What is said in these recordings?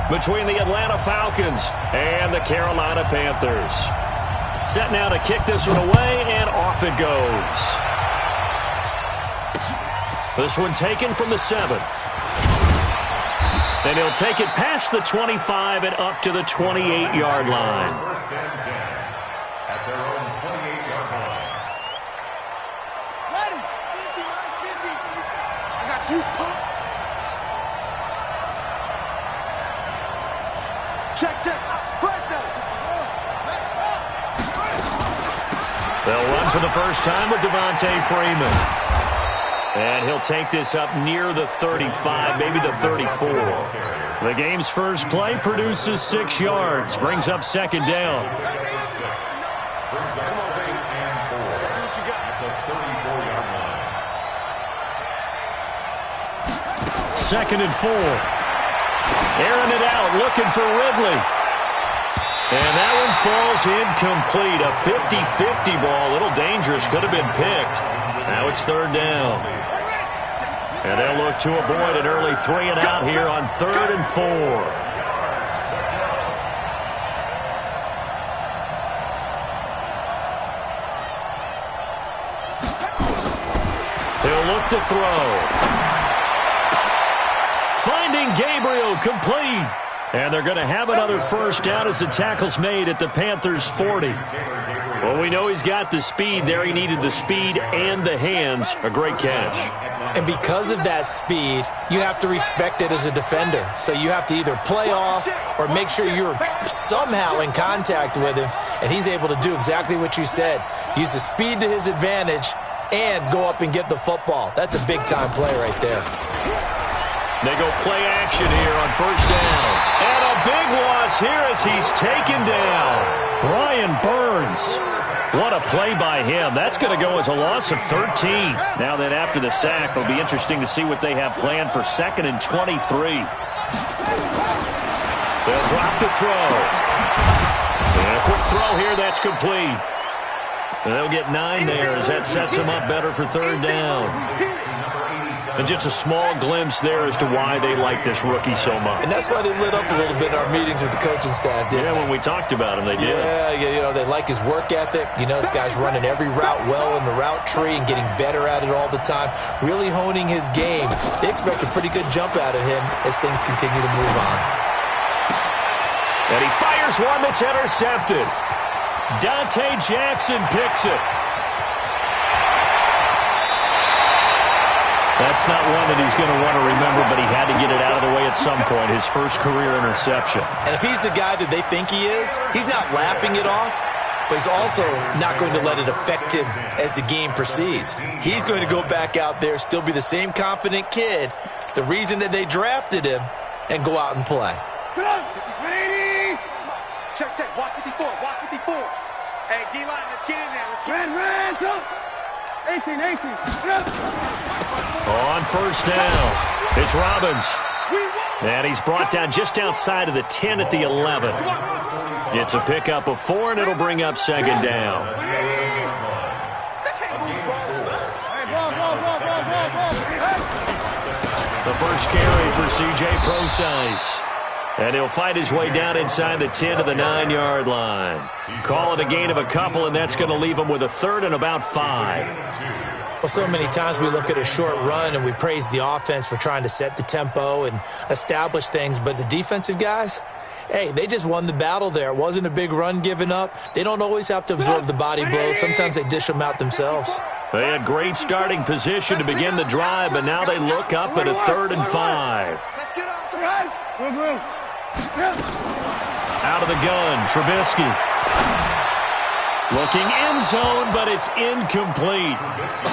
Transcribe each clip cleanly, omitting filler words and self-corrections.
between the Atlanta Falcons and the Carolina Panthers. Set now to kick this one away, and off it goes. This one taken from the 7. And he'll take it past the 25 and up to the 28-yard line. First and 10 at their own 28-yard line. Ready? 50. I got you. Check. First down. They'll run for the first time with Devontae Freeman. And he'll take this up near the 35, maybe the 34. The game's first play produces 6 yards, brings up second down. Brings up 2nd and 4 at the 34-yard line. 2nd and 4. Airing it out, looking for Ridley. And that one falls incomplete. A 50-50 ball, a little dangerous, could have been picked. Now it's 3rd down. And they'll look to avoid an early 3 and out here on 3rd and 4. He'll look to throw. Finding Gabriel, complete. And they're going to have another first down as the tackle's made at the Panthers' 40. Well, we know he's got the speed there. He needed the speed and the hands. A great catch. And because of that speed, you have to respect it as a defender. So you have to either play off or make sure you're somehow in contact with him. And he's able to do exactly what you said. Use the speed to his advantage and go up and get the football. That's a big-time play right there. They go play action here on first down. And a big loss here as he's taken down. Brian Burns. What a play by him. That's going to go as a loss of 13. Now then, after the sack, it'll be interesting to see what they have planned for 2nd and 23. They'll drop the throw. And a quick throw here, that's complete. And they'll get 9 there as that sets them up better for 3rd down. And just a small glimpse there as to why they like this rookie so much. And that's why they lit up a little bit in our meetings with the coaching staff, didn't they? When we talked about him, they did. Yeah, they like his work ethic. This guy's running every route well in the route tree and getting better at it all the time, really honing his game. They expect a pretty good jump out of him as things continue to move on. And he fires one that's intercepted. Dante Jackson picks it. That's not one that he's going to want to remember, but he had to get it out of the way at some point, his first career interception. And if he's the guy that they think he is, he's not lapping it off, but he's also not going to let it affect him as the game proceeds. He's going to go back out there, still be the same confident kid, the reason that they drafted him, and go out and play. Come on, 180. Check. Walk 54. Hey, D-line, let's get in there. Let's get in there. Go. 18. On first down, it's Robbins. And he's brought down just outside of the 10 at the 11. It's a pickup of 4, and it'll bring up 2nd down. The first carry for C.J. Prosise. And he'll fight his way down inside the 10 to the 9-yard line. Call it a gain of a couple, and that's going to leave him with a 3rd and about 5. Well, so many times we look at a short run and we praise the offense for trying to set the tempo and establish things, but the defensive guys, hey, they just won the battle there. It wasn't a big run given up. They don't always have to absorb the body blows. Sometimes they dish them out themselves. They had great starting position to begin the drive, but now they look up at a 3rd and 5. Let's get off the run. Out of the gun, Trubisky. Looking end zone, but it's incomplete.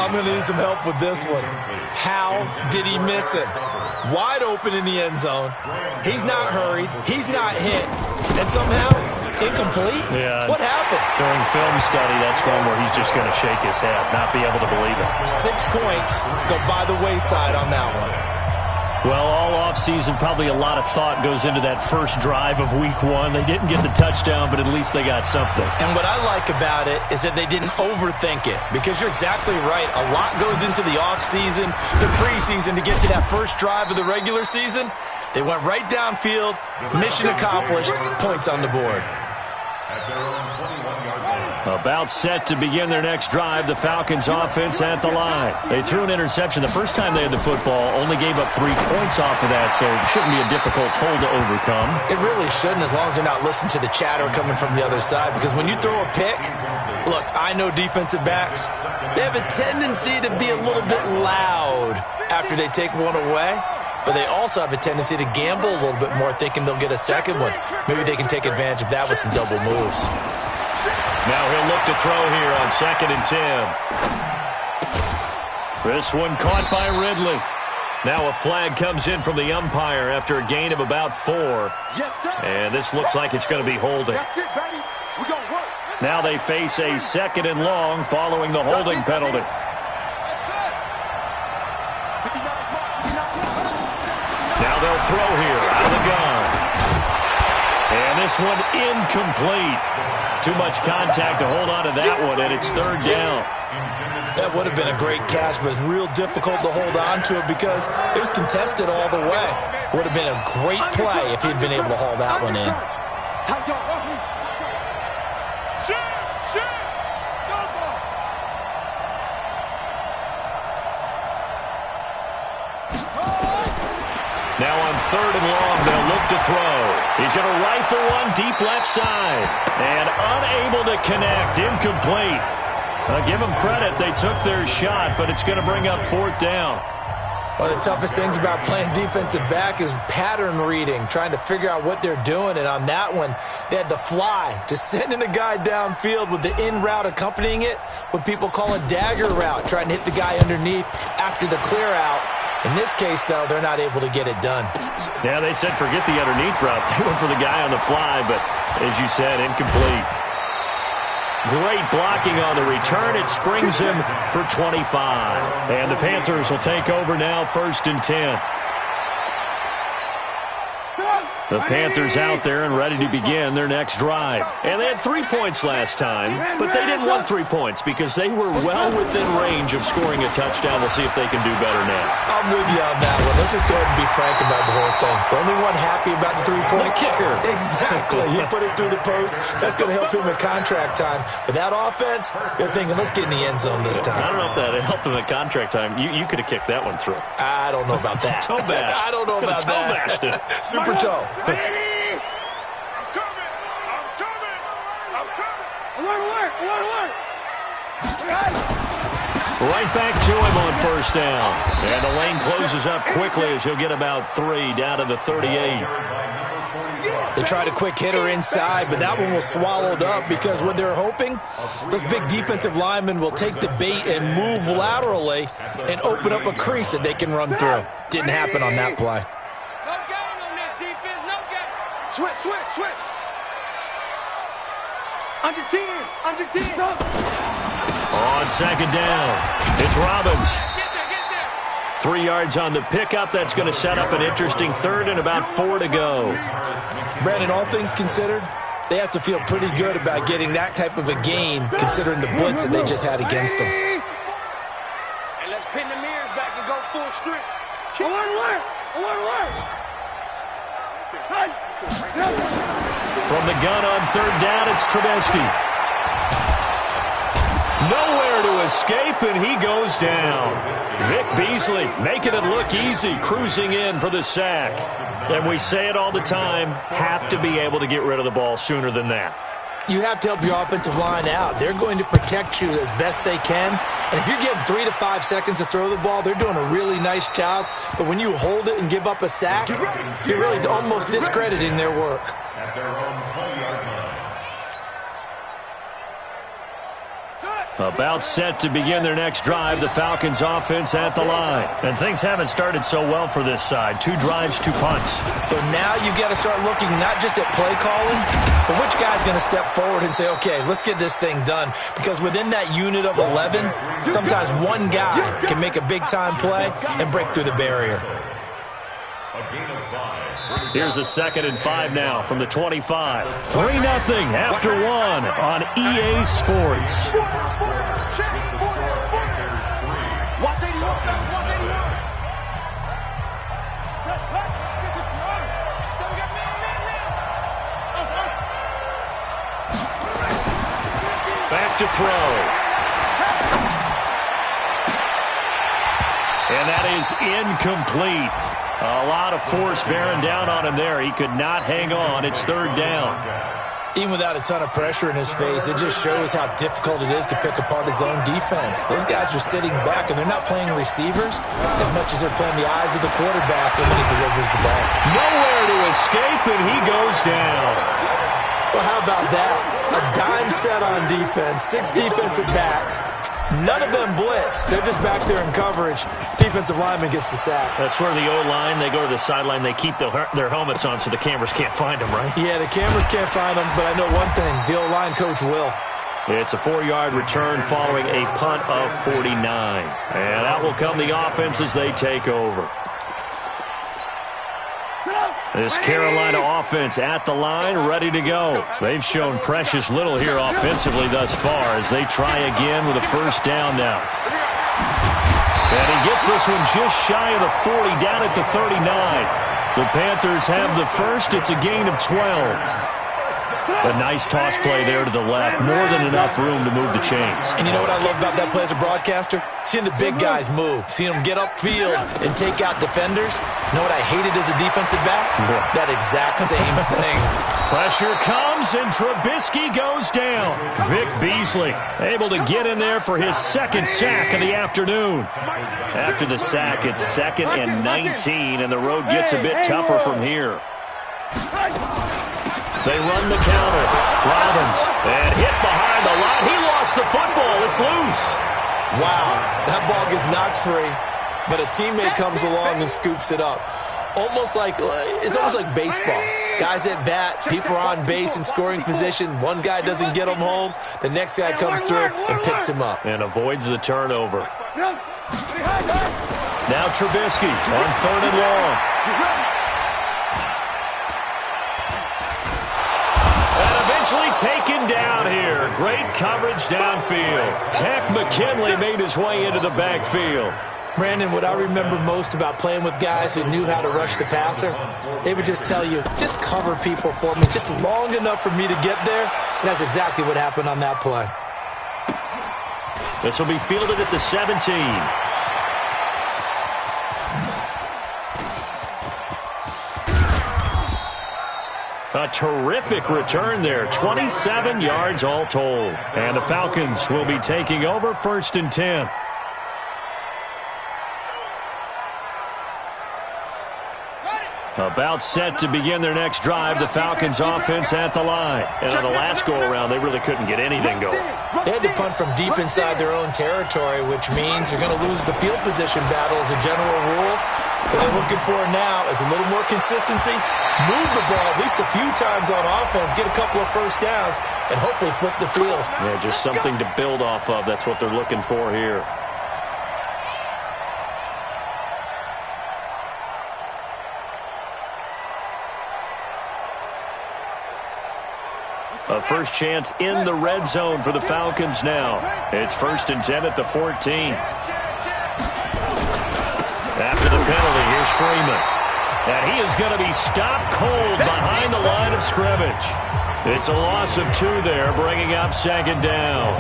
I'm going to need some help with this one. How did he miss it? Wide open in the end zone. He's not hurried. He's not hit. And somehow, incomplete? Yeah. What happened? During film study, that's one where he's just going to shake his head, not be able to believe it. 6 points go by the wayside on that one. Well, all offseason, probably a lot of thought goes into that first drive of week 1. They didn't get the touchdown, but at least they got something. And what I like about it is that they didn't overthink it, because you're exactly right. A lot goes into the offseason, the preseason to get to that first drive of the regular season. They went right downfield, mission accomplished, points on the board. About set to begin their next drive, the Falcons offense at the line. They threw an interception the first time they had the football, only gave up 3 points off of that, so it shouldn't be a difficult hole to overcome. It really shouldn't, as long as they're not listening to the chatter coming from the other side, because when you throw a pick, look, I know defensive backs, they have a tendency to be a little bit loud after they take one away, but they also have a tendency to gamble a little bit more, thinking they'll get a second one. Maybe they can take advantage of that with some double moves. Now he'll look to throw here on 2nd and 10. This one caught by Ridley. Now a flag comes in from the umpire after a gain of about 4. And this looks like it's going to be holding. Now they face a 2nd and long following the holding penalty. Now they'll throw here out of the gun. And this one incomplete. Too much contact to hold on to that one, and it's 3rd down. That would have been a great catch, but it's real difficult to hold on to it because it was contested all the way. Would have been a great play if he'd been able to haul that one in. Now on 3rd and long, they'll look to throw. He's going to rifle one deep left side. And unable to connect. Incomplete. Give them credit. They took their shot, but it's going to bring up 4th down. One of the toughest things about playing defensive back is pattern reading, trying to figure out what they're doing. And on that one, they had the fly, just sending a guy downfield with the in route accompanying it, what people call a dagger route, trying to hit the guy underneath after the clear out. In this case, though, they're not able to get it done. Yeah, they said forget the underneath route. They went for the guy on the fly, but as you said, incomplete. Great blocking on the return. It springs him for 25. And the Panthers will take over now, 1st and 10. The Panthers out there and ready to begin their next drive. And they had 3 points last time, but they didn't want 3 points because they were well within range of scoring a touchdown. We'll see if they can do better now. I'm with you on that one. Let's just go ahead and be frank about the whole thing. The only one happy about the 3-point kicker. Exactly. He put it through the post. That's going to help him at contract time. But that offense, they're thinking, let's get in the end zone this time. I don't know if that helped him at contract time. You could have kicked that one through. I don't know about that. Toe bash. I don't know about that. Toe bashed it. Super toe. I'm coming! I'm coming! Alert! Right back to him on 1st down. And the lane closes up quickly as he'll get about 3 down to the 38. They tried a quick hitter inside, but that one was swallowed up because what they're hoping, those big defensive linemen will take the bait and move laterally and open up a crease that they can run through. Didn't happen on that play. Switch. Under 10. On 2nd down, it's Robbins. 3 yards on the pickup. That's going to set up an interesting 3rd and about 4 to go. Brandon, all things considered, they have to feel pretty good about getting that type of a gain considering the blitz that they just had against them. And let's pin the mirrors back and go full strip. Alert! From the gun on 3rd down, it's Trubisky. Nowhere to escape, and he goes down. Vic Beasley making it look easy, cruising in for the sack. And we say it all the time, have to be able to get rid of the ball sooner than that. You have to help your offensive line out. They're going to protect you as best they can. And if you're getting 3 to 5 seconds to throw the ball, they're doing a really nice job. But when you hold it and give up a sack, you're really almost discrediting their work. At their own 20-yard line. About set to begin their next drive, the Falcons offense at the line. And things haven't started so well for this side. 2 drives, 2 punts. So now you've got to start looking not just at play calling, but which guy's going to step forward and say, okay, let's get this thing done. Because within that unit of 11, sometimes one guy can make a big-time play and break through the barrier. A gain of 5. Here's a 2nd and 5 now from the 25. 3-0 after 1 on EA Sports. Watch 81. to throw. And that is incomplete. A lot of force bearing down on him there. He could not hang on. It's third down. Even without a ton of pressure in his face, it just shows how difficult it is to pick apart his own defense. Those guys are sitting back, and they're not playing receivers as much as they're playing the eyes of the quarterback when he delivers the ball. Nowhere to escape, and he goes down. Well, how about that? A dime set on defense, 6 defensive backs. None of them blitz. They're just back there in coverage. Defensive lineman gets the sack. That's where the O-line, they go to the sideline, they keep their helmets on so the cameras can't find them, right? Yeah, the cameras can't find them, but I know one thing. The O-line coach will. It's a 4-yard return following a punt of 49. And out will come the offense as they take over. This Carolina offense at the line, ready to go. They've shown precious little here offensively thus far as they try again with a first down now. And he gets this one just shy of the 40, down at the 39. The Panthers have the first. It's a gain of 12. A nice toss play there to the left. More than enough room to move the chains. And you know what I love about that play as a broadcaster? Seeing the big guys move. Seeing them get upfield and take out defenders. You know what I hated as a defensive back? That exact same thing. Pressure comes, and Trubisky goes down. Vic Beasley able to get in there for his second sack of the afternoon. After the sack, it's 2nd and 19, and the road gets a bit tougher from here. They run the counter. Robbins, and hit behind the line. He lost the football. It's loose. Wow, that ball gets knocked free, but a teammate comes along and scoops it up. It's almost like baseball. Guys at bat, people are on base in scoring position. One guy doesn't get him home. The next guy comes through and picks him up. And avoids the turnover. Now Trubisky on 3rd and long. Taken down here. Great coverage downfield. Tech McKinley made his way into the backfield. Brandon, what I remember most about playing with guys who knew how to rush the passer, they would just tell you, just cover people for me, just long enough for me to get there. And that's exactly what happened on that play. This will be fielded at the 17. A terrific return there. 27 yards all told. And the Falcons will be taking over 1st and 10. About set to begin their next drive. The Falcons offense at the line. And on the last go-around, they really couldn't get anything going. They had to punt from deep inside their own territory, which means you're going to lose the field position battle as a general rule. What they're looking for now is a little more consistency, move the ball at least a few times on offense, get a couple of first downs, and hopefully flip the field. Yeah, just something to build off of. That's what they're looking for here. A first chance in the red zone for the Falcons now. It's 1st and 10 at the 14. After the penalty, here's Freeman. And he is going to be stopped cold behind the line of scrimmage. It's a loss of 2 there, bringing up 2nd down.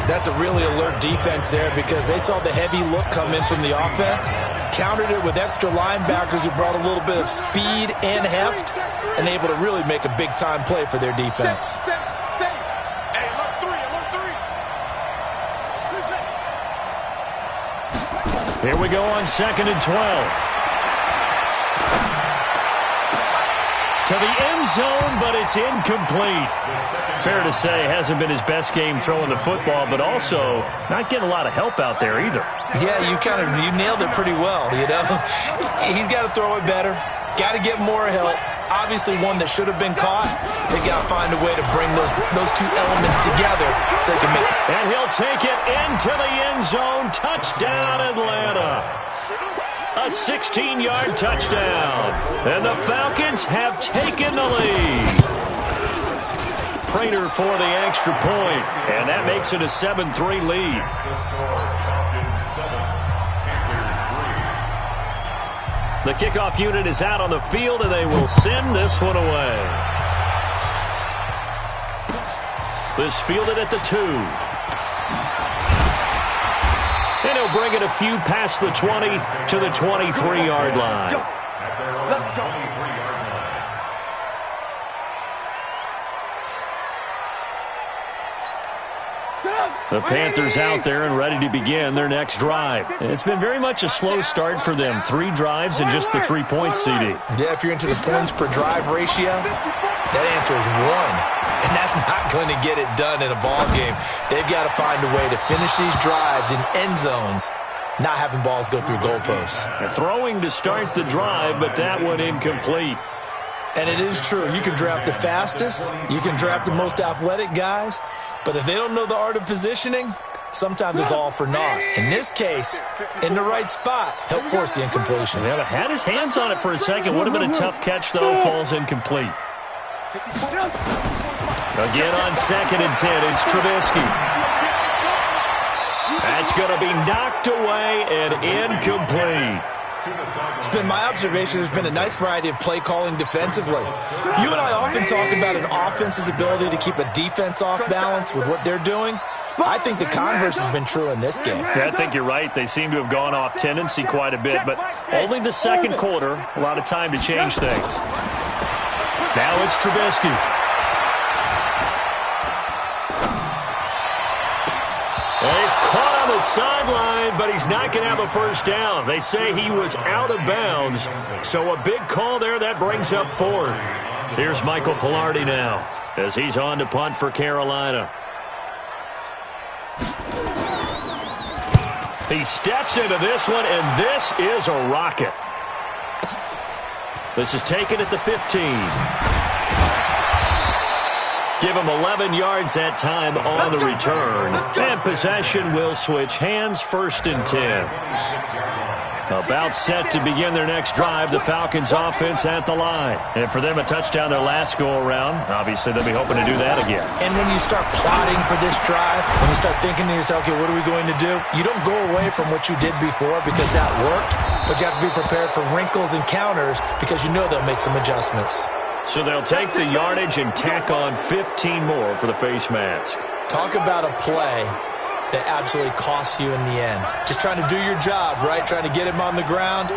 That's a really alert defense there because they saw the heavy look come in from the offense, countered it with extra linebackers who brought a little bit of speed and heft, and able to really make a big-time play for their defense. Here we go on 2nd and 12. To the end zone, but it's incomplete. Fair to say, hasn't been his best game throwing the football, but also not getting a lot of help out there either. Yeah, you nailed it pretty well, you know. He's got to throw it better, got to get more help. Obviously one that should have been caught. They've got to find a way to bring those 2 elements together so they can mix it. And he'll take it into the end zone. Touchdown, Atlanta. A 16-yard touchdown. And the Falcons have taken the lead. Prater for the extra point. And that makes it a 7-3 lead. The kickoff unit is out on the field, and they will send this one away. This fielded at the 2. he'll bring it a few past the 20 to the 23-yard line. Let's go. The Panthers out there and ready to begin their next drive. And it's been very much a slow start for them. 3 drives and just the 3 points, CD. Yeah, if you're into the points per drive ratio, that answer is 1. And that's not going to get it done in a ball game. They've got to find a way to finish these drives in end zones, not having balls go through goalposts. Throwing to start the drive, but that one incomplete. And it is true. You can draft the fastest. You can draft the most athletic guys. But if they don't know the art of positioning, sometimes it's all for naught. In this case, in the right spot, help force the incompletion. Yeah, but had his hands on it for a second. Would have been a tough catch, though. Falls incomplete. Again on 2nd and 10, it's Trubisky. That's going to be knocked away and incomplete. It's been my observation there's been a nice variety of play calling defensively. You and I often talk about an offense's ability to keep a defense off balance with what they're doing. I think the converse has been true in this game. Yeah, I think you're right. They seem to have gone off tendency quite a bit, but only the second quarter, a lot of time to change things. Now it's Trubisky. Well, he's caught on the sideline, but he's not going to have a first down. They say he was out of bounds, so a big call there. That brings up 4th. Here's Michael Pilardi now as he's on to punt for Carolina. He steps into this one, and this is a rocket. This is taken at the 15. Give him 11 yards that time on the return. And possession will switch hands, 1st and 10. About set to begin their next drive, the Falcons offense at the line. And for them, a touchdown their last go-around. Obviously, they'll be hoping to do that again. And when you start plotting for this drive, when you start thinking to yourself, okay, what are we going to do? You don't go away from what you did before because that worked, but you have to be prepared for wrinkles and counters because you know they'll make some adjustments. So they'll take the yardage and tack on 15 more for the face mask. Talk about a play that absolutely costs you in the end. Just trying to do your job, right? Trying to get him on the ground.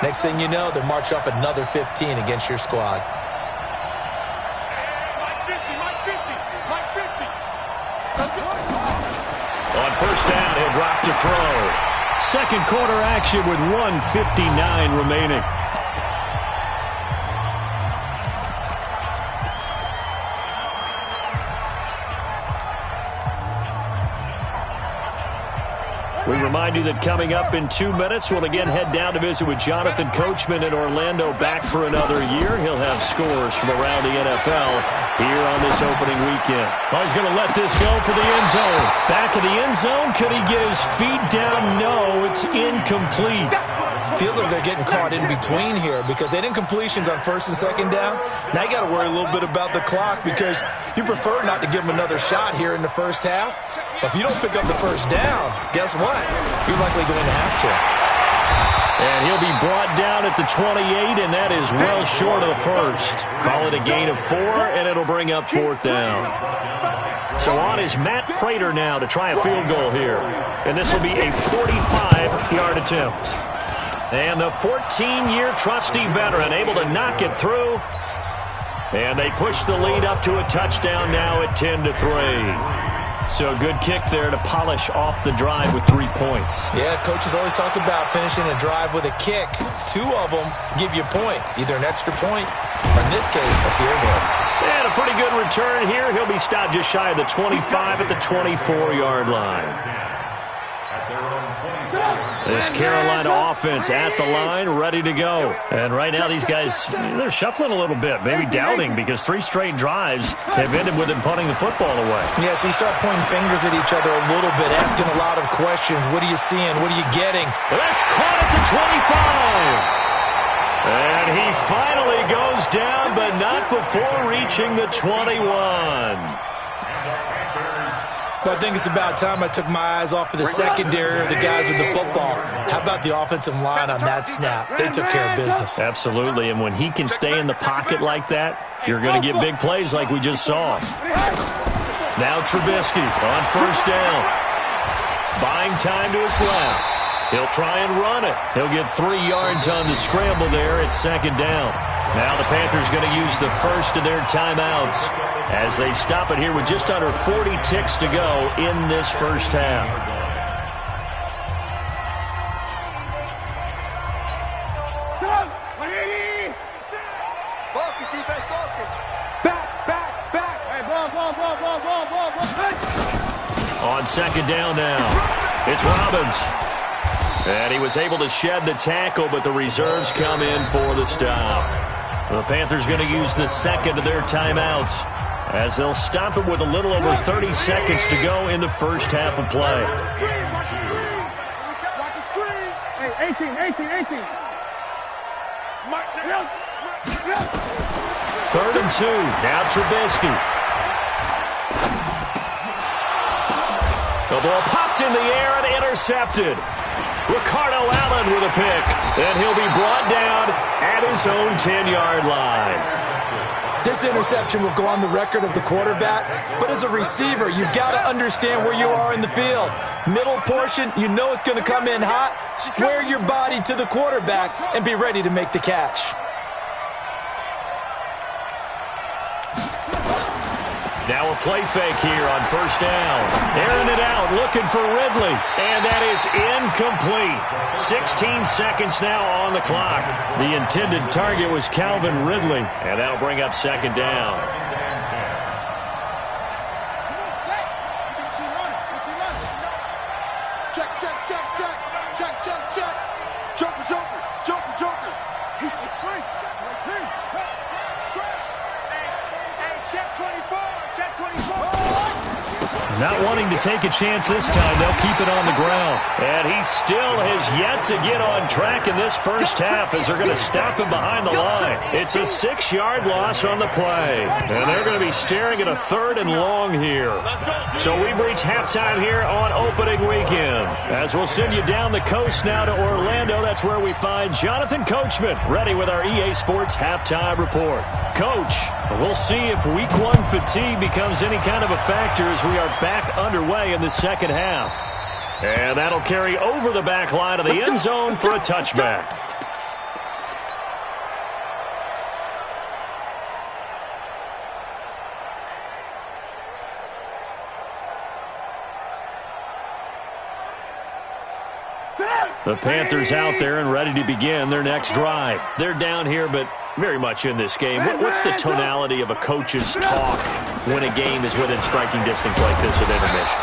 Next thing you know, they'll march off another 15 against your squad. On 1st down, he'll drop to throw. Second quarter action with 1:59 remaining. We remind you that coming up in 2 minutes, we'll again head down to visit with Jonathan Coachman in Orlando, back for another year. He'll have scores from around the NFL here on this opening weekend. Oh, he's going to let this go for the end zone. Back of the end zone. Could he get his feet down? No, it's incomplete. Feels like they're getting caught in between here because they did incompletions on 1st and 2nd down. Now you got to worry a little bit about the clock because you prefer not to give them another shot here in the first half. But if you don't pick up the first down, guess what? You're likely going to have to. And he'll be brought down at the 28, and that is well short of the first. Call it a gain of 4, and it'll bring up 4th down. So on is Matt Prater now to try a field goal here. And this will be a 45-yard attempt. And the 14-year trusty veteran able to knock it through. And they push the lead up to a touchdown now at 10-3. So a good kick there to polish off the drive with 3 points. Yeah, coaches always talk about finishing a drive with a kick. 2 of them give you points, either an extra point or, in this case, a field goal. And a pretty good return here. He'll be stopped just shy of the 25 at the 24-yard line. This Carolina offense at the line, ready to go. And right now these guys, they're shuffling a little bit, maybe doubting, because 3 straight drives have ended with them punting the football away. Yeah, so you start pointing fingers at each other a little bit, asking a lot of questions. What are you seeing? What are you getting? Well, that's caught at the 25. And he finally goes down, but not before reaching the 21. But I think it's about time I took my eyes off of the secondary or the guys with the football. How about the offensive line on that snap? They took care of business. Absolutely, and when he can stay in the pocket like that, you're going to get big plays like we just saw. Now Trubisky on 1st down. Buying time to his left. He'll try and run it. He'll get 3 yards on the scramble there at second down. Now the Panthers going to use the first of their timeouts as they stop it here with just under 40 ticks to go in this first half. Focus, defense, focus. Back. Hey, ball. On second down now, it's Robbins. And he was able to shed the tackle, but the reserves come in for the stop. The Panthers going to use the second of their timeouts as they'll stop it with a little over 30 seconds to go in the first half of play. Watch the screen. Hey, 18. Third and 2. Now Trubisky. The ball popped in the air and intercepted. Ricardo Allen with a pick. And he'll be brought down at his own 10-yard line. This interception will go on the record of the quarterback, but as a receiver, you've got to understand where you are in the field. Middle portion, you know it's going to come in hot. Square your body to the quarterback and be ready to make the catch. Now a play fake here on first down. Airing it out, looking for Ridley. And that is incomplete. 16 seconds now on the clock. The intended target was Calvin Ridley. And that'll bring up second down. Check. Joker. He's free. Hey, check 24. Not wanting to take a chance this time, they'll keep it on the ground. And he still has yet to get on track in this first half as they're going to stop him behind the line. It's a 6-yard loss on the play. And they're going to be staring at a 3rd and long here. So we've reached halftime here on opening weekend. As we'll send you down the coast now to Orlando, that's where we find Jonathan Coachman ready with our EA Sports halftime report. Coach, we'll see if week 1 fatigue becomes any kind of a factor as we are back underway in the second half. And that'll carry over the back line of the end zone for a touchback. The Panthers out there and ready to begin their next drive. They're down here, but very much in this game. What's the tonality of a coach's talk when a game is within striking distance like this at intermission?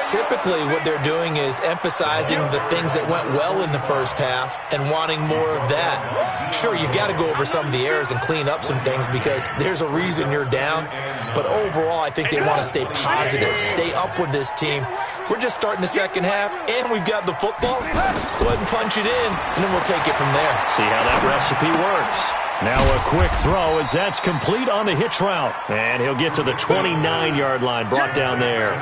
Typically, what they're doing is emphasizing the things that went well in the first half and wanting more of that. Sure, you've got to go over some of the errors and clean up some things because there's a reason you're down. But overall, I think they want to stay positive, stay up with this team. We're just starting the second half, and we've got the football. Let's go ahead and punch it in, and then we'll take it from there. See how that recipe works. Now a quick throw as that's complete on the hitch route. And he'll get to the 29-yard line, brought down there.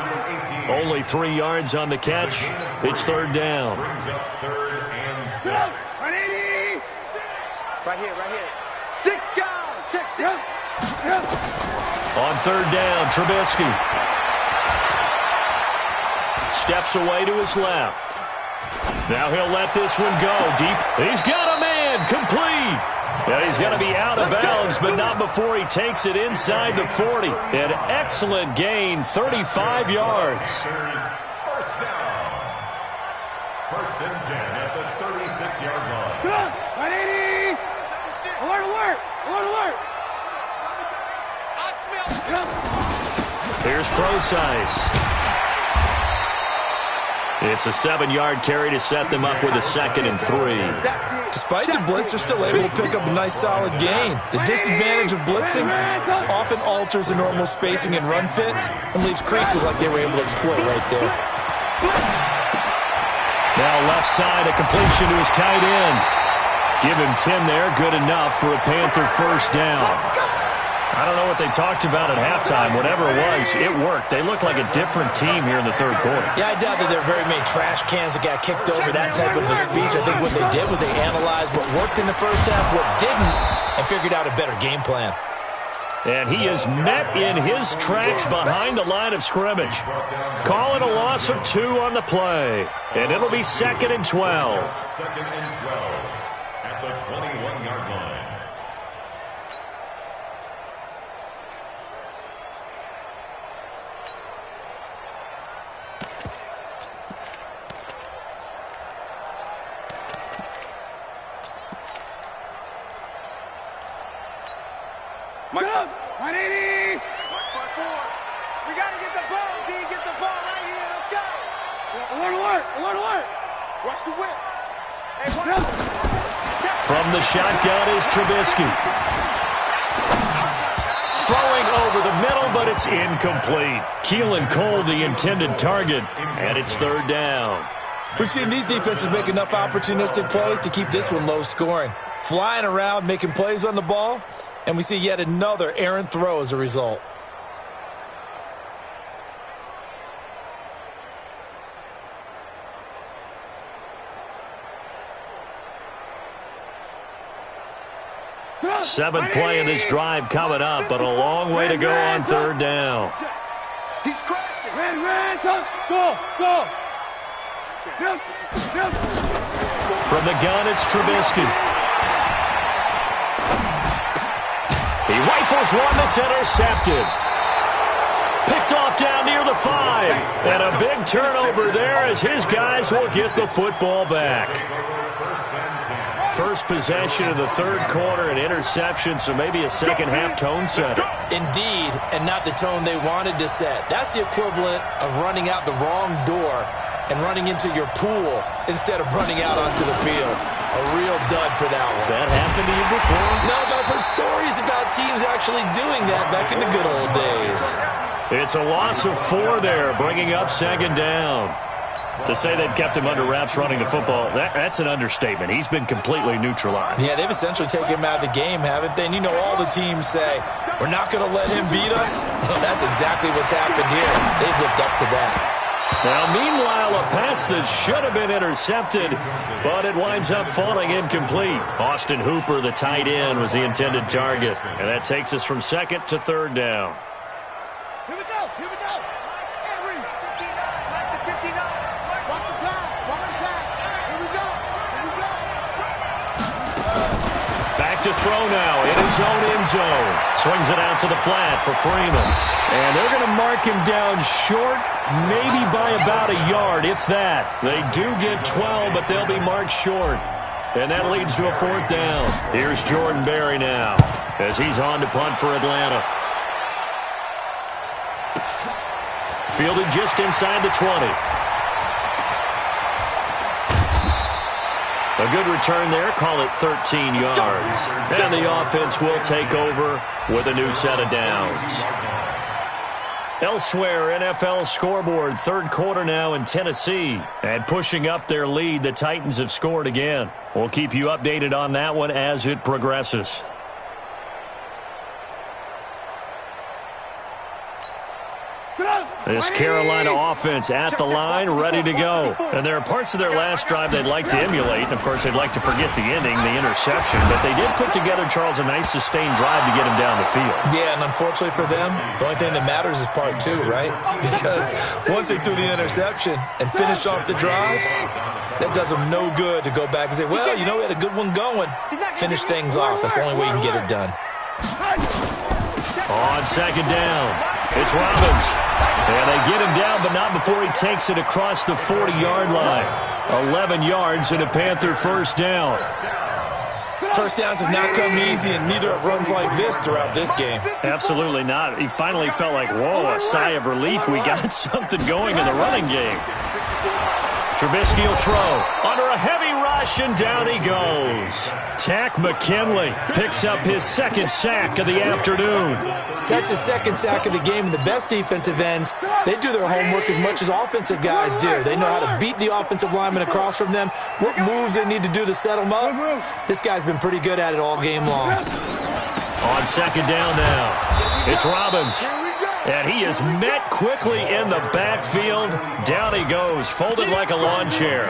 Only 3 yards on the catch. It's 3rd down. Right here. 6 guys. Check. On 3rd down, Trubisky steps away to his left. Now he'll let this one go deep. He's got a man, complete. Yeah, he's going to be out of bounds, but not before he takes it inside the 40. An excellent gain, 35 yards. First down. 1st and 10 at the 36-yard line. Good. 180. Alert. Here's Procise. It's a 7-yard carry to set them up with a 2nd and 3. Despite the blitz, they're still able to pick up a nice, solid gain. The disadvantage of blitzing often alters the normal spacing and run fits and leaves creases like they were able to exploit right there. Now left side, a completion to his tight end. Give him 10 there, good enough for a Panther first down. I don't know what they talked about at halftime. Whatever it was, it worked. They look like a different team here in the 3rd quarter. Yeah, I doubt that there are very many trash cans that got kicked over, that type of a speech. I think what they did was they analyzed what worked in the first half, what didn't, and figured out a better game plan. And he is met in his tracks behind the line of scrimmage. Call it a loss of 2 on the play. And it'll be 2nd and 12. 2nd and 12 at the 21-yard line. Mark 180. Mark 4. We got to get the ball, D. Get the ball right here. Let's go. Alert, alert. Alert, alert. Watch the whip. Hey, watch. From the shotgun is Trubisky. Throwing over the middle, but it's incomplete. Keelan Cole, the intended target, and it's 3rd down. We've seen these defenses make enough opportunistic plays to keep this one low scoring. Flying around, making plays on the ball, and we see yet another errant throw as a result. Seventh play of this drive coming up, but a long way to go on 3rd down. He's crashing. Red, go. From the gun, it's Trubisky. He rifles one that's intercepted. Picked off down near the 5. And a big turnover there as his guys will get the football back. First possession of the 3rd quarter, an interception, so maybe a second-half tone setter. Indeed, and not the tone they wanted to set. That's the equivalent of running out the wrong door and running into your pool instead of running out onto the field. A real dud for that one. Has that happened to you before? No, but I've heard stories about teams actually doing that back in the good old days. It's a loss of 4 there, bringing up 2nd down. To say they've kept him under wraps running the football, that's an understatement. He's been completely neutralized. Yeah, they've essentially taken him out of the game, haven't they? And you know all the teams say, we're not going to let him beat us. Well, that's exactly what's happened here. They've lived up to that. Now, meanwhile, a pass that should have been intercepted, but it winds up falling incomplete. Austin Hooper, the tight end, was the intended target. And that takes us from 2nd to 3rd down. Here we go. Henry. 59. Watch the pass. Here we go. Back to throw now in his own end zone. Swings it out to the flat for Freeman. And they're going to mark him down short, maybe by about a yard, if that. They do get 12, but they'll be marked short. And that leads to a 4th down. Here's Jordan Berry now as he's on to punt for Atlanta. Fielded just inside the 20. A good return there, call it 13 yards. And the offense will take over with a new set of downs. Elsewhere, NFL scoreboard, 3rd quarter now in Tennessee. And pushing up their lead, the Titans have scored again. We'll keep you updated on that one as it progresses. This Carolina offense at the line, ready to go. And there are parts of their last drive they'd like to emulate. And, of course, they'd like to forget the ending, the interception. But they did put together, Charles, a nice sustained drive to get him down the field. Yeah, and unfortunately for them, the only thing that matters is part 2, right? Because once they threw the interception and finished off the drive, that does them no good to go back and say, well, you know, we had a good one going. Finish things off. That's the only way you can get it done. On 2nd down, it's Robbins. And they get him down, but not before he takes it across the 40-yard line. 11 yards and a Panther 1st down. First downs have not come easy, and neither have runs like this throughout this game. Absolutely not. He finally felt like, whoa, a sigh of relief. We got something going in the running game. Trubisky will throw under a heavy rush, and down he goes. Tack McKinley picks up his 2nd sack of the afternoon. That's his 2nd sack of the game, and the best defensive ends, they do their homework as much as offensive guys do. They know how to beat the offensive lineman across from them, what moves they need to do to set them up. This guy's been pretty good at it all game long. On 2nd down now, it's Robbins. And he is met quickly in the backfield. Down he goes, folded like a lawn chair.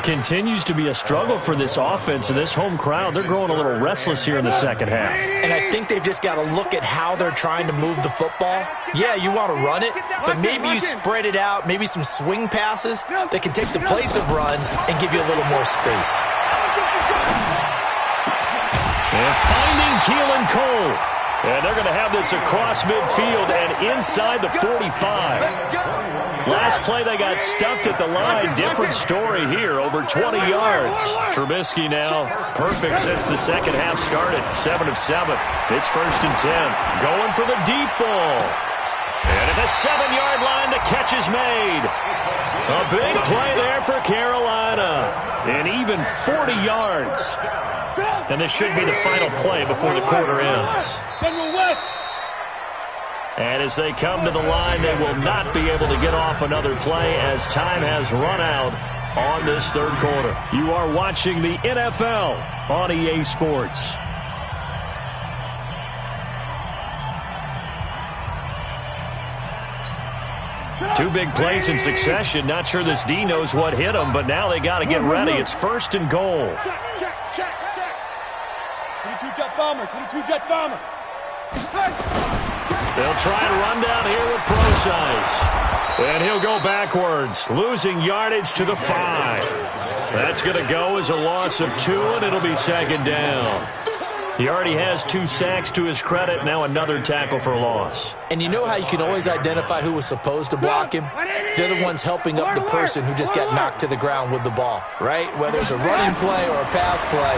continues to be a struggle for this offense, and this home crowd, they're growing a little restless here in the second half. And I think they've just got to look at how they're trying to move the football. Yeah, you want to run it, but maybe you spread it out, maybe some swing passes that can take the place of runs and give you a little more space. And finding Keelan Cole. And they're going to have this across midfield and inside the 45. Last play, they got stuffed at the line. Different story here, over 20 yards. Trubisky now perfect since the second half started, 7 of 7. It's 1st and 10. Going for the deep ball. And at the 7-yard line, the catch is made. A big play there for Carolina. And even 40 yards. And this should be the final play before the quarter ends. And as they come to the line, they will not be able to get off another play as time has run out on this third quarter. You are watching the NFL on EA Sports. Two big plays in succession. Not sure this D knows what hit him, but now they got to get ready. It's 1st and goal. Check. 22-jet bomber. 22-jet bomber. They'll try and run down here with Procise. And he'll go backwards, losing yardage to the 5. That's going to go as a loss of 2, and it'll be 2nd down. He already has 2 sacks to his credit, now another tackle for loss. And you know how you can always identify who was supposed to block him? They're the ones helping up the person who just got knocked to the ground with the ball, right? Whether it's a running play or a pass play,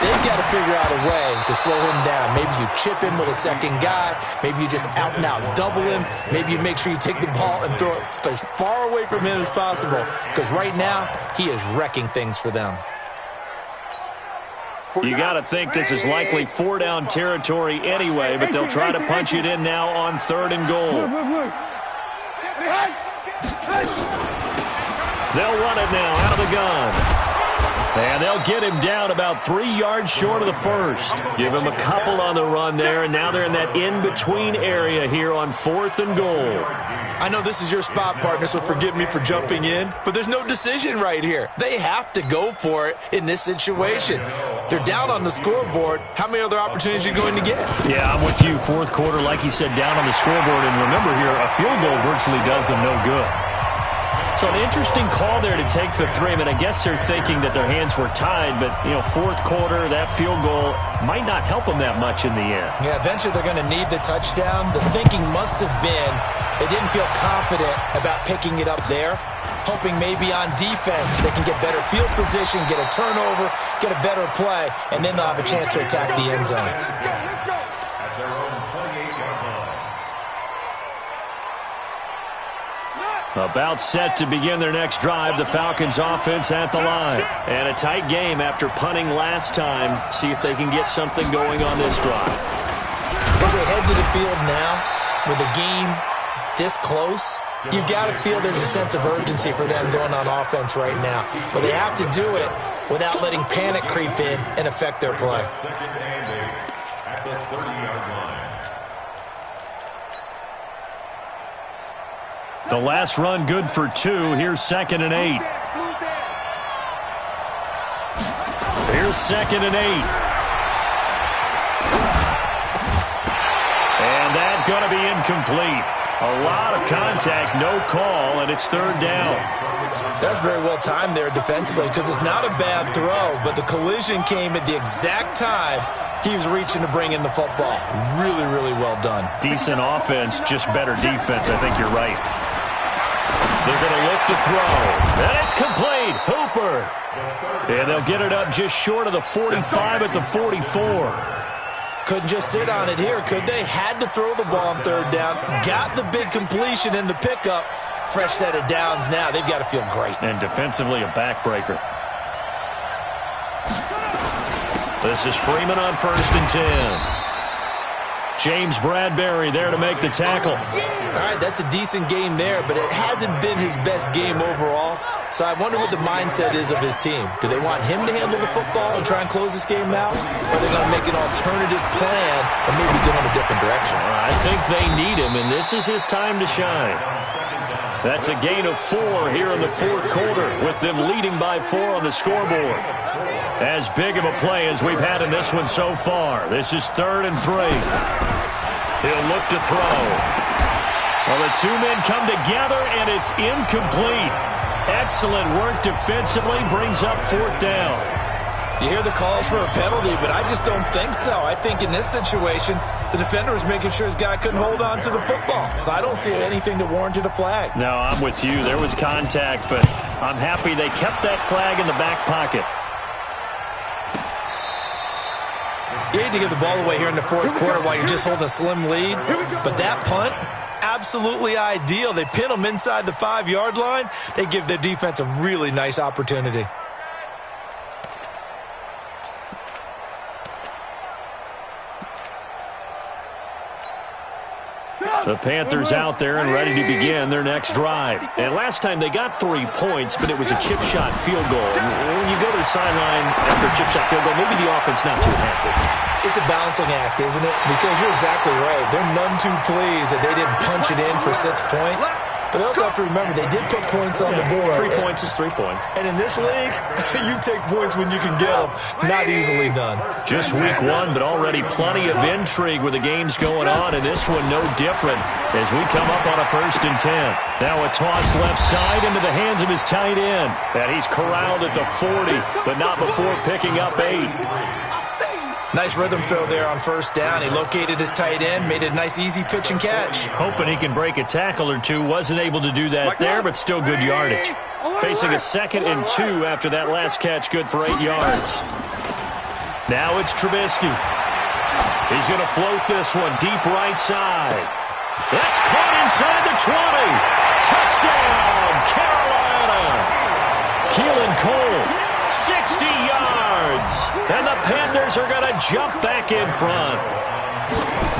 they've got to figure out a way to slow him down. Maybe you chip him with a second guy. Maybe you just out-and-out double him. Maybe you make sure you take the ball and throw it as far away from him as possible. Because right now, he is wrecking things for them. You got to think this is likely 4-down territory anyway, but they'll try to punch it in now on 3rd and goal. They'll run it now out of the gun. And they'll get him down about 3 yards short of the 1st. Give him a couple on the run there, and now they're in that in-between area here on 4th and goal. I know this is your spot, partner, so forgive me for jumping in, but there's no decision right here. They have to go for it in this situation. They're down on the scoreboard. How many other opportunities are you going to get? Yeah, I'm with you. 4th quarter, like you said, down on the scoreboard. And remember here, a field goal virtually does them no good. So an interesting call there to take the 3. I mean, I guess they're thinking that their hands were tied, but, 4th quarter, that field goal might not help them that much in the end. Yeah, eventually they're going to need the touchdown. The thinking must have been they didn't feel confident about picking it up there, hoping maybe on defense they can get better field position, get a turnover, get a better play, and then they'll have a chance to attack the end zone. At their own 28-yard line. About set to begin their next drive, the Falcons offense at the line. And a tight game after punting last time. See if they can get something going on this drive. As they head to the field now, with the game this close, you've got to feel there's a sense of urgency for them going on offense right now. But they have to do it without letting panic creep in and affect their play. Second and 8 at the 30-yard line. The last run good for 2. Here's 2nd and 8. Here's 2nd and 8. And that's going to be incomplete. A lot of contact, no call, and it's 3rd down. That's very well timed there defensively because it's not a bad throw, but the collision came at the exact time he was reaching to bring in the football. Really, really well done. Decent offense, just better defense. I think you're right. They're going to look to throw. And it's complete. Hooper. And they'll get it up just short of the 45 at the 44. Couldn't just sit on it here, could they? Had to throw the ball on 3rd down. Got the big completion in the pickup. Fresh set of downs now. They've got to feel great. And defensively, a backbreaker. This is Freeman on 1st and 10. James Bradbury there to make the tackle. All right, that's a decent game there, but it hasn't been his best game overall. So I wonder what the mindset is of his team. Do they want him to handle the football and try and close this game out? Or are they going to make an alternative plan and maybe go in a different direction? I think they need him, and this is his time to shine. That's a gain of 4 here in the fourth quarter, with them leading by 4 on the scoreboard. As big of a play as we've had in this one so far. This is 3rd and 3. He'll look to throw. Well, the two men come together, and it's incomplete. Excellent work defensively, brings up 4th down. You hear the calls for a penalty, but I just don't think so. I think in this situation, the defender was making sure his guy couldn't hold on to the football. So I don't see anything to warrant a flag. No, I'm with you. There was contact, but I'm happy they kept that flag in the back pocket. You hate to give the ball away here in the fourth quarter while you're just holding a slim lead. But that punt, absolutely ideal. They pin them inside the 5-yard line. They give their defense a really nice opportunity. The Panthers out there and ready to begin their next drive. And last time they got 3 points, but it was a chip shot field goal. And when you go to the sideline after a chip shot field goal, maybe the offense not too happy. It's a balancing act, isn't it? Because you're exactly right. They're none too pleased that they didn't punch it in for 6 points. But they also have to remember they did put points on the board. 3 points is 3 points. And in this league, you take points when you can get them. Not easily done. Just week 1, but already plenty of intrigue with the games going on, and this one no different as we come up on a 1st and 10. Now a toss left side into the hands of his tight end. And he's corralled at the 40, but not before picking up 8. Nice rhythm throw there on 1st down. He located his tight end, made it a nice, easy pitch and catch. Hoping he can break a tackle or two. Wasn't able to do that there, but still good yardage. Facing a 2nd and 2 after that last catch, good for 8 yards. Now it's Trubisky. He's going to float this one deep right side. That's caught inside the 20. Touchdown, Carolina. Keelan Cole, 60 yards. And the Panthers are going to jump back in front.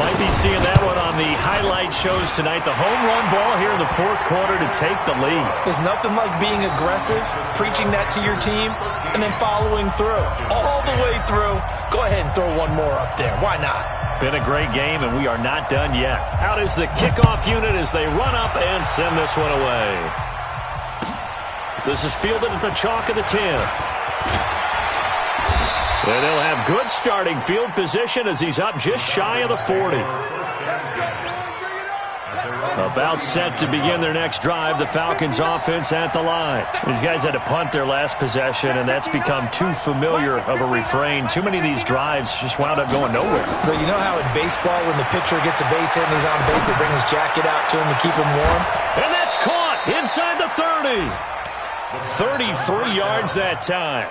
Might be seeing that one on the highlight shows tonight. The home run ball here in the fourth quarter to take the lead. There's nothing like being aggressive, preaching that to your team, and then following through. All the way through. Go ahead and throw one more up there. Why not? Been a great game, and we are not done yet. Out is the kickoff unit as they run up and send this one away. This is fielded at the chalk of the 10. And they'll have good starting field position as he's up just shy of the 40. About set to begin their next drive, the Falcons offense at the line. These guys had to punt their last possession, and that's become too familiar of a refrain. Too many of these drives just wound up going nowhere. But you know how in baseball, when the pitcher gets a base hit and he's on base, they bring his jacket out to him to keep him warm? And that's caught inside the 30. 33 yards that time.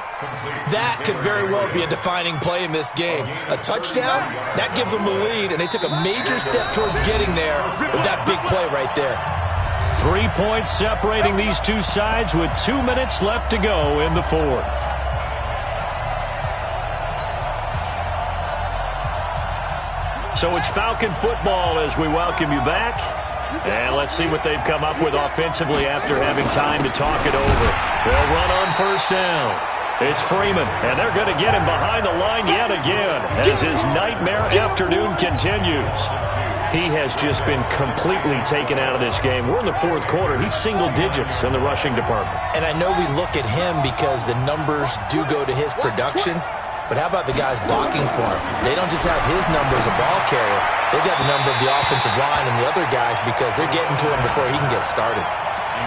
That could very well be a defining play in this game. A touchdown, that gives them the lead, and they took a major step towards getting there with that big play right there. 3 points separating these two sides with 2 minutes left to go in the fourth. So it's Falcon football as we welcome you back. And let's see what they've come up with offensively after having time to talk it over. They'll run on 1st down. It's Freeman, and they're going to get him behind the line yet again as his nightmare afternoon continues. He has just been completely taken out of this game. We're in the fourth quarter. He's single digits in the rushing department. And I know we look at him because the numbers do go to his production. But how about the guys blocking for him? They don't just have his number as a ball carrier. They've got the number of the offensive line and the other guys because they're getting to him before he can get started.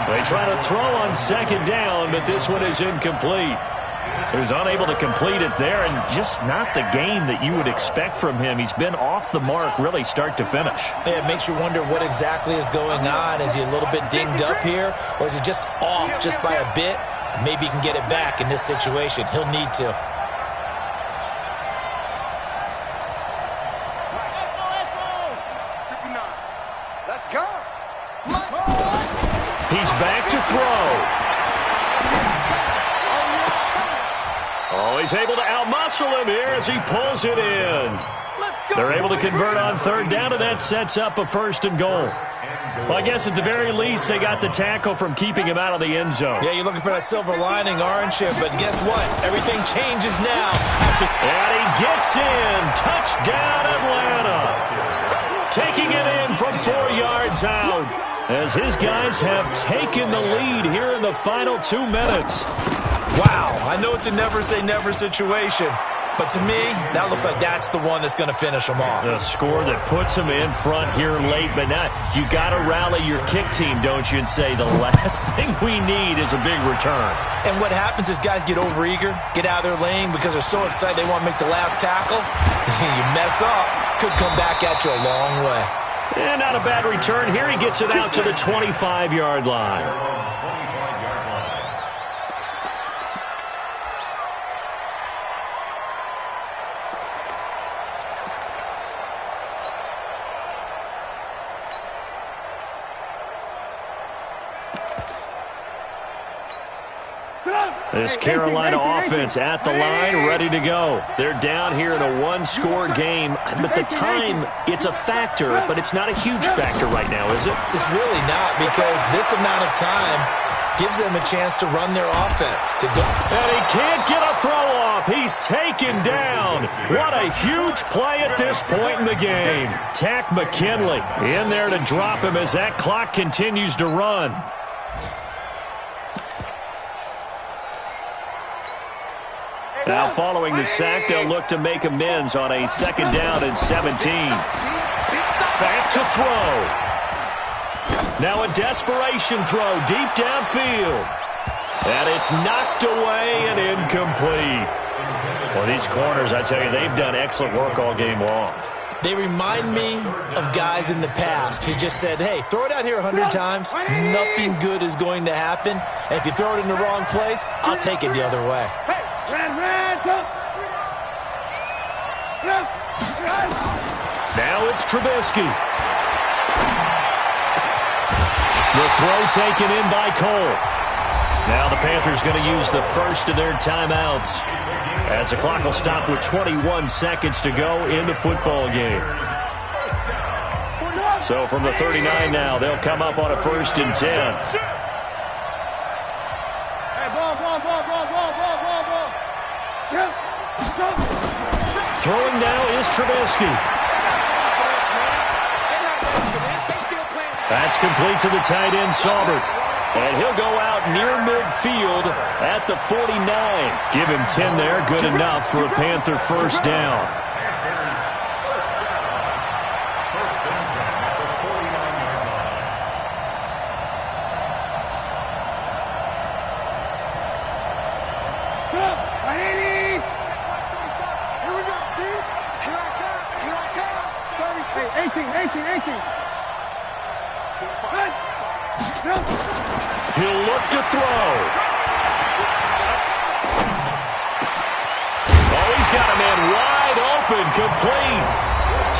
They try to throw on 2nd down, but this one is incomplete. So he's unable to complete it there, and just not the game that you would expect from him. He's been off the mark really start to finish. Yeah, it makes you wonder what exactly is going on. Is he a little bit dinged up here, or is he just off just by a bit? Maybe he can get it back in this situation. He'll need to. He's back to throw. Oh, he's able to outmuscle him here as he pulls it in. They're able to convert on 3rd down, and that sets up a 1st and goal. Well, I guess at the very least, they got the tackle from keeping him out of the end zone. Yeah, you're looking for that silver lining, aren't you? But guess what? Everything changes now. And he gets in. Touchdown, Atlanta. Taking it in from 4 yards out. as his guys have taken the lead here in the final 2 minutes. Wow, I know it's a never-say-never situation, but to me, that looks like that's the one that's going to finish them off. The score that puts them in front here late, but now you got to rally your kick team, don't you, and say the last thing we need is a big return. And what happens is guys get overeager, get out of their lane because they're so excited they want to make the last tackle. You mess up, could come back at you a long way. And not a bad return here. He gets it out to the 25-yard line. This Carolina offense at the line, ready to go. They're down here in a one-score game, but the time, it's a factor, but it's not a huge factor right now, is it? It's really not, because this amount of time gives them a chance to run their offense. And he can't get a throw off. He's taken down. What a huge play at this point in the game. Tack McKinley in there to drop him as that clock continues to run. Now following the sack, they'll look to make amends on a 2nd down and 17. Back to throw. Now a desperation throw deep downfield. And it's knocked away and incomplete. Well, these corners, I tell you, they've done excellent work all game long. They remind me of guys in the past who just said, hey, throw it out here 100 times. Nothing good is going to happen. And if you throw it in the wrong place, I'll take it the other way. Now it's Trubisky. The throw taken in by Cole. Now the Panthers going to use the first of their timeouts as the clock will stop with 21 seconds to go in the football game. So from the 39 now, they'll come up on a 1st and 10. Throwing now is Trubisky. That's complete to the tight end, Saubert. And he'll go out near midfield at the 49. Give him 10 there. Good enough for a Panther 1st down. He'll look to throw. Oh, he's got a man wide open, complete.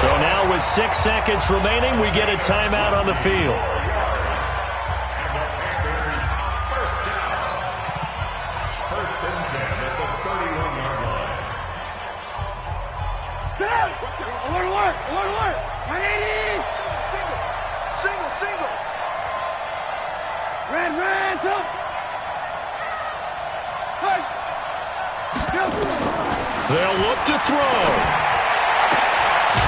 So now with 6 seconds remaining, we get a timeout on the field. First and 10 at the 31-yard line. Alert! 180! Single! Red, go! Push! They'll look to throw.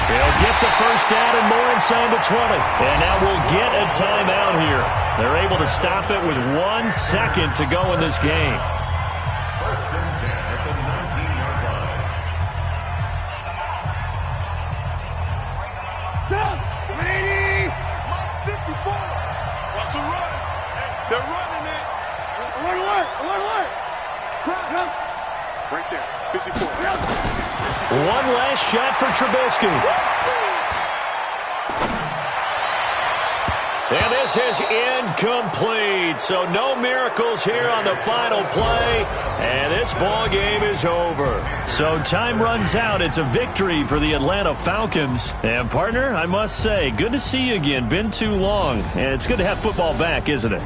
They'll get the 1st down and more inside the 20. And now we'll get a timeout here. They're able to stop it with 1 second to go in this game. First and 10 at the 19-yard line. Go! 180! 54! Watch the run! They're running it! Alert! Right there, 54. One last shot for Trubisky. And this is incomplete. So no miracles here on the final play. And this ball game is over. So time runs out. It's a victory for the Atlanta Falcons. And partner, I must say, good to see you again. Been too long. And it's good to have football back, isn't it?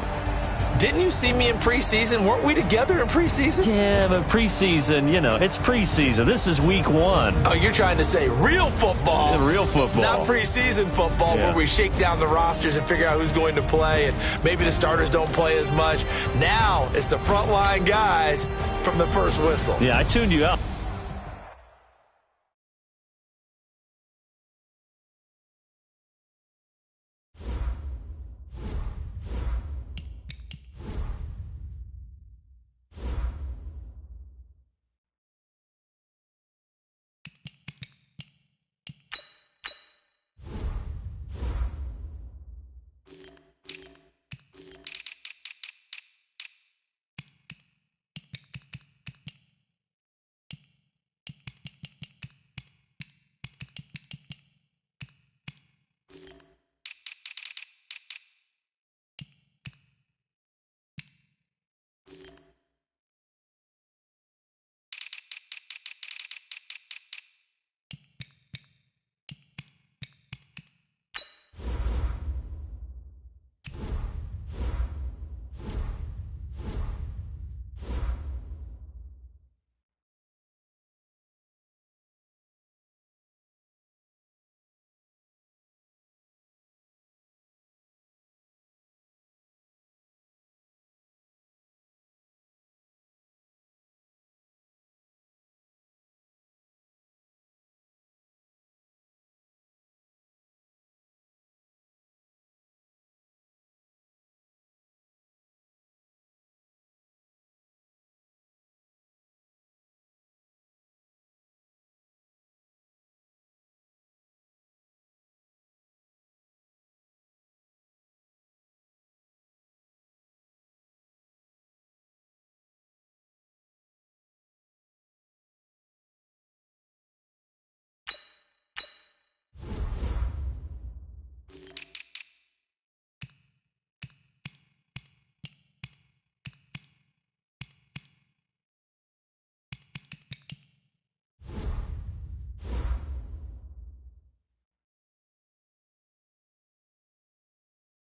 Didn't you see me in preseason? Weren't we together in preseason? Yeah, but preseason, it's preseason. This is week 1. Oh, you're trying to say real football. Yeah, real football. Not preseason football where we shake down the rosters and figure out who's going to play, and maybe the starters don't play as much. Now it's the frontline guys from the first whistle. Yeah, I tuned you out.